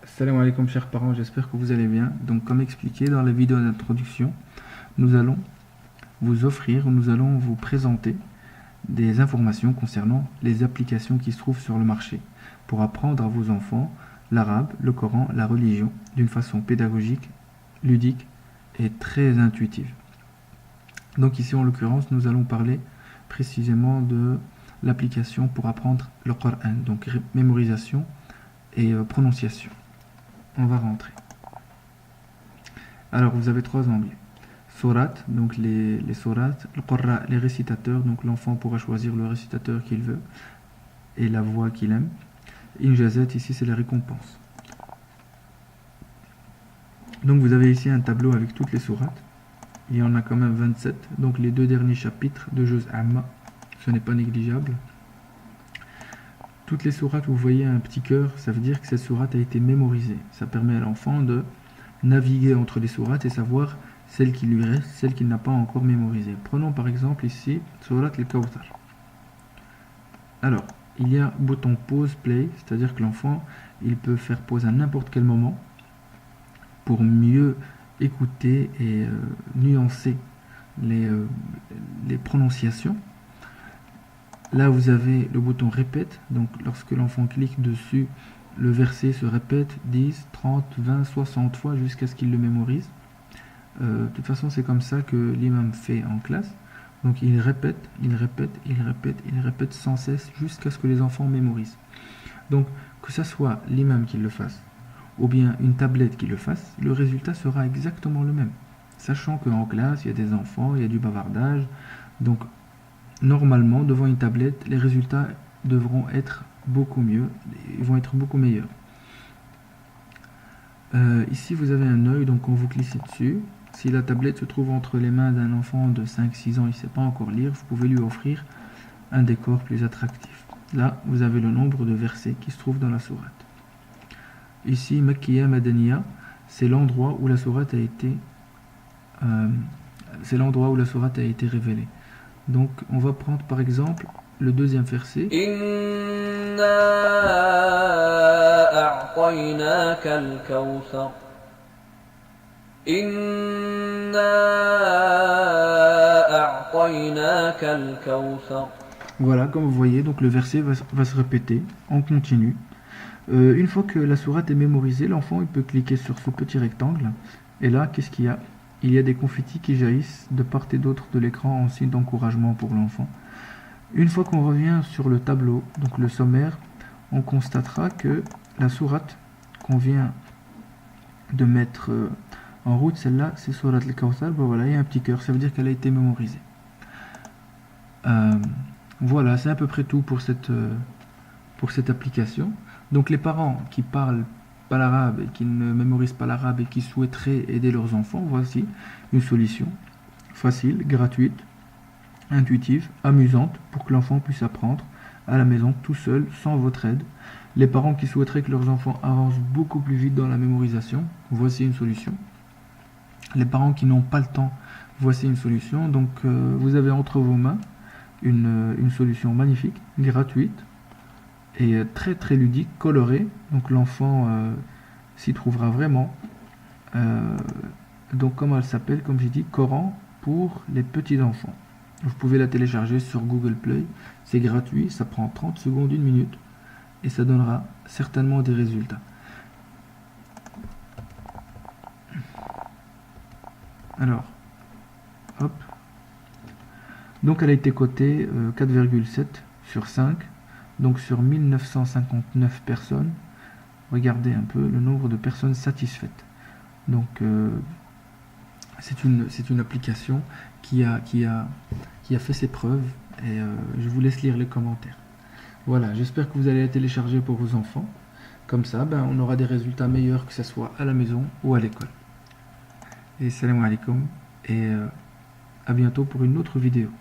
Salam alaikum chers parents, j'espère que vous allez bien. Donc comme expliqué dans la vidéo d'introduction, nous allons nous allons vous présenter des informations concernant les applications qui se trouvent sur le marché pour apprendre à vos enfants l'arabe, le Coran, la religion d'une façon pédagogique, ludique et très intuitive. Donc ici en l'occurrence nous allons parler précisément de l'application pour apprendre le Coran, donc mémorisation et prononciation. On va rentrer. Alors vous avez trois onglets. Surat, donc les surat, le Qurra, les récitateurs, donc l'enfant pourra choisir le récitateur qu'il veut et la voix qu'il aime. Injazat, ici c'est la récompense. Donc vous avez ici un tableau avec toutes les sourates. Il y en a quand même 27, donc les deux derniers chapitres de Juz Amma, ce n'est pas négligeable. Toutes les sourates, vous voyez un petit cœur, ça veut dire que cette sourate a été mémorisée. Ça permet à l'enfant de naviguer entre les sourates et savoir celle qui lui reste, celle qu'il n'a pas encore mémorisée. Prenons par exemple ici, sourate al-Kawthar. Alors, il y a bouton pause, play, c'est-à-dire que l'enfant, il peut faire pause à n'importe quel moment pour mieux écouter et nuancer les prononciations. Là, vous avez le bouton répète, donc lorsque l'enfant clique dessus, le verset se répète 10, 30, 20, 60 fois jusqu'à ce qu'il le mémorise. De toute façon, c'est comme ça que l'imam fait en classe. Donc il répète, il répète, il répète, il répète sans cesse jusqu'à ce que les enfants mémorisent. Donc que ce soit l'imam qui le fasse ou bien une tablette qui le fasse, le résultat sera exactement le même. Sachant qu'en classe, il y a des enfants, il y a du bavardage, donc normalement, devant une tablette, les résultats devront être beaucoup mieux, ils vont être beaucoup meilleurs. Ici, vous avez un œil, donc quand vous cliquez dessus, si la tablette se trouve entre les mains d'un enfant de 5-6 ans, il ne sait pas encore lire, vous pouvez lui offrir un décor plus attractif. Là, vous avez le nombre de versets qui se trouvent dans la sourate. Ici, Makkiya Madaniya, c'est l'endroit où la sourate a été révélée. Donc, on va prendre par exemple le deuxième verset. Inna a'tainaka al-kawthar. Inna a'tainaka al-kawthar. Voilà, comme vous voyez, donc le verset va se répéter en continu. Une fois que la sourate est mémorisée, l'enfant il peut cliquer sur ce petit rectangle. Et là, qu'est-ce qu'il y a ? Il y a des confettis qui jaillissent de part et d'autre de l'écran en signe d'encouragement pour l'enfant. Une fois qu'on revient sur le tableau, donc le sommaire, on constatera que la sourate qu'on vient de mettre en route, celle-là, c'est sourate al-Kawthar. Ben voilà, il y a un petit cœur, ça veut dire qu'elle a été mémorisée. Voilà, c'est à peu près tout pour cette application. Donc les parents qui parlent pas l'arabe et qui ne mémorisent pas l'arabe et qui souhaiteraient aider leurs enfants, voici une solution facile, gratuite, intuitive, amusante pour que l'enfant puisse apprendre à la maison tout seul, sans votre aide. Les parents qui souhaiteraient que leurs enfants avancent beaucoup plus vite dans la mémorisation, voici une solution. Les parents qui n'ont pas le temps, voici une solution. Donc vous avez entre vos mains une solution magnifique, gratuite, et très très ludique, coloré, donc l'enfant s'y trouvera vraiment. Donc comment elle s'appelle, comme j'ai dit, Coran pour les petits enfants. Vous pouvez la télécharger sur Google Play, c'est gratuit, ça prend 30 secondes, 1 minute, et ça donnera certainement des résultats. Alors, hop. Donc elle a été cotée 4,7 sur 5. Donc sur 1959 personnes, regardez un peu le nombre de personnes satisfaites. Donc c'est une application qui a fait ses preuves et je vous laisse lire les commentaires. Voilà, j'espère que vous allez la télécharger pour vos enfants. Comme ça, on aura des résultats meilleurs que ce soit à la maison ou à l'école. Et salam alaikum et à bientôt pour une autre vidéo.